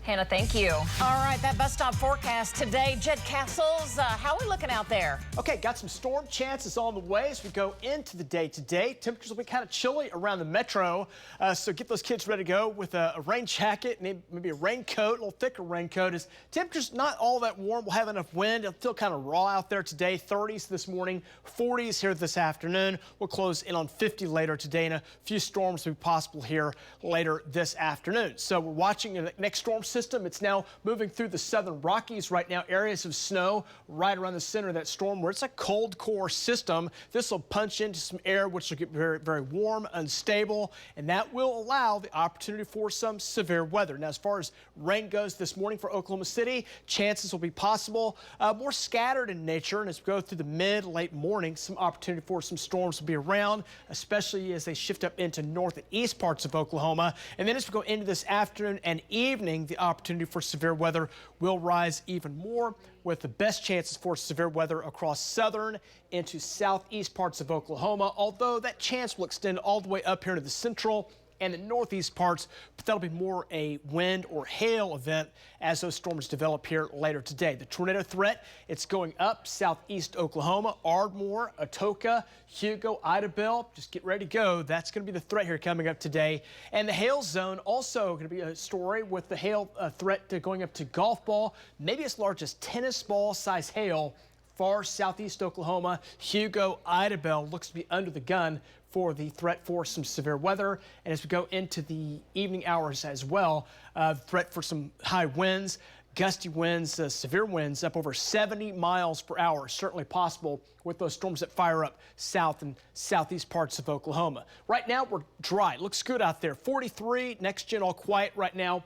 Hannah, thank you. All right, that bus stop forecast today. Jed Castles, how are we looking out there? Okay, got some storm chances on the way as we go into the day today. Temperatures will be kind of chilly around the metro, so get those kids ready to go with a rain jacket, maybe a raincoat, a little thicker raincoat. As temperatures not all that warm, we'll have enough wind. It'll feel kind of raw out there today. 30s this morning, 40s here this afternoon. We'll close in on 50 later today, and a few storms will be possible here later this afternoon. So we're watching the next storm system. It's now moving through the southern Rockies right now. Areas of snow right around the center of that storm where it's a cold core system. This will punch into some air which will get very, very warm, unstable, and that will allow the opportunity for some severe weather. Now, as far as rain goes this morning for Oklahoma City, chances will be possible, more scattered in nature, and as we go through the mid-late morning, some opportunity for some storms will be around, especially as they shift up into north and east parts of Oklahoma. And then as we go into this afternoon and evening, the opportunity for severe weather will rise even more, with the best chances for severe weather across southern into southeast parts of Oklahoma, although that chance will extend all the way up here to the central and the northeast parts, but that'll be more a wind or hail event as those storms develop here later today. The tornado threat, it's going up southeast Oklahoma, Ardmore, Atoka, Hugo, Idabel. Just get ready to go. That's going to be the threat here coming up today. And the hail zone also going to be a story with the hail threat going up to golf ball, maybe as large as tennis ball size hail. Far southeast Oklahoma, Hugo, Idabel looks to be under the gun for the threat for some severe weather. And as we go into the evening hours as well, threat for some high winds, gusty winds, severe winds up over 70 miles per hour, certainly possible with those storms that fire up south and southeast parts of Oklahoma. Right now, we're dry. It looks good out there. 43, next gen all quiet right now.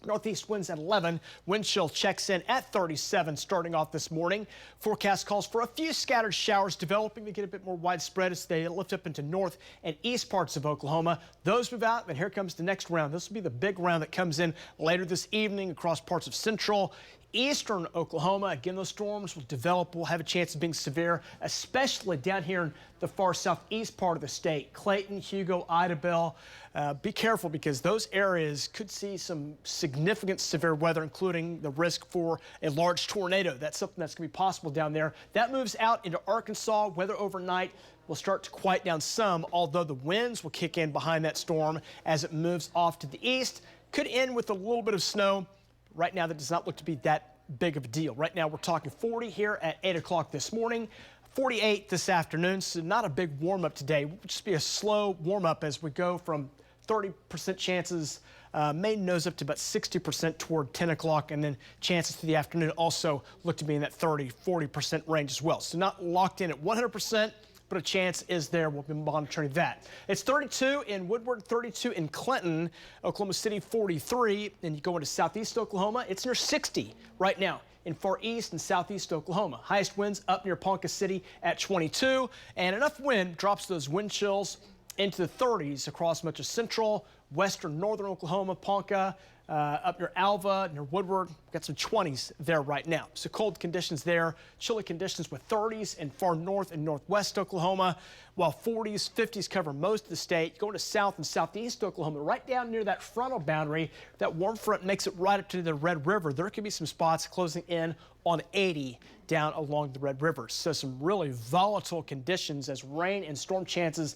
Northeast winds at 11. Wind chill checks in at 37 starting off this morning. Forecast calls for a few scattered showers developing to get a bit more widespread as they lift up into north and east parts of Oklahoma. Those move out, and here comes the next round. This will be the big round that comes in later this evening across parts of central, eastern Oklahoma. Again, those storms will develop. We'll have a chance of being severe, especially down here in the far southeast part of the state. Clayton, Hugo, Idabel. Be careful because those areas could see some significant severe weather, including the risk for a large tornado. That's something that's going to be possible down there. That moves out into Arkansas. Weather overnight will start to quiet down some, although the winds will kick in behind that storm as it moves off to the east. Could end with a little bit of snow. Right now, that does not look to be that big of a deal. Right now, we're talking 40 here at 8 o'clock this morning, 48 this afternoon, so not a big warm-up today. It will just be a slow warm-up as we go from 30% chances, may nose up to about 60% toward 10 o'clock, and then chances through the afternoon also look to be in that 30-40% range as well. So not locked in at 100%. But a chance is there. We'll be monitoring that. It's 32 in Woodward, 32 in Clinton, Oklahoma City 43, and you go into southeast Oklahoma, it's near 60 right now in far east and southeast Oklahoma. Highest winds up near Ponca City at 22, and enough wind drops those wind chills into the 30s across much of central, western, northern Oklahoma, Ponca, up near Alva, near Woodward. Got some 20s there right now. So cold conditions there, chilly conditions with 30s in far north and northwest Oklahoma, while 40s, 50s cover most of the state. Going to south and southeast Oklahoma, right down near that frontal boundary, that warm front makes it right up to the Red River. There could be some spots closing in on 80 down along the Red River. So some really volatile conditions as rain and storm chances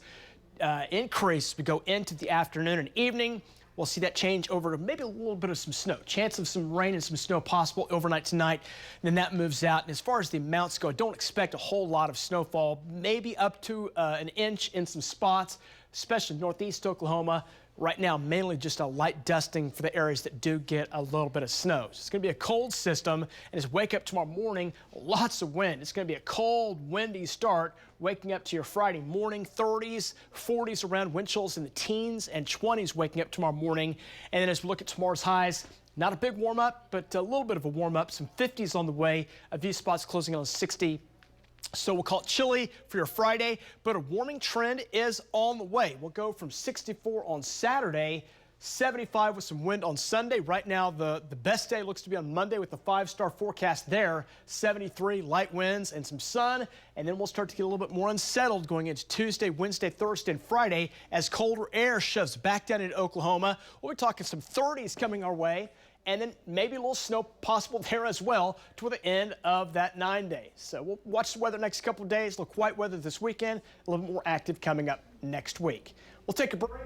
increase as we go into the afternoon and evening. We'll see that change over to maybe a little bit of some snow. Chance of some rain and some snow possible overnight tonight. And then that moves out. And as far as the amounts go, I don't expect a whole lot of snowfall, maybe up to an inch in some spots, especially northeast Oklahoma. Right now, mainly just a light dusting for the areas that do get a little bit of snow. So it's going to be a cold system, and as we wake up tomorrow morning, lots of wind. It's going to be a cold, windy start, waking up to your Friday morning, 30s, 40s around, wind chills in the teens and 20s waking up tomorrow morning. And then as we look at tomorrow's highs, not a big warm-up, but a little bit of a warm-up, some 50s on the way, a few spots closing on 60. So we'll call it chilly for your Friday, but a warming trend is on the way. We'll go from 64 on Saturday, 75 with some wind on Sunday. Right now, the best day looks to be on Monday with the 5-star forecast there. 73 light winds and some sun. And then we'll start to get a little bit more unsettled going into Tuesday, Wednesday, Thursday, and Friday as colder air shoves back down into Oklahoma. We'll be talking some 30s coming our way. and then maybe a little snow possible there as well toward the end of that 9 days. So we'll watch the weather next couple of days. Look, white weather this weekend, a little bit more active coming up next week. We'll take a break.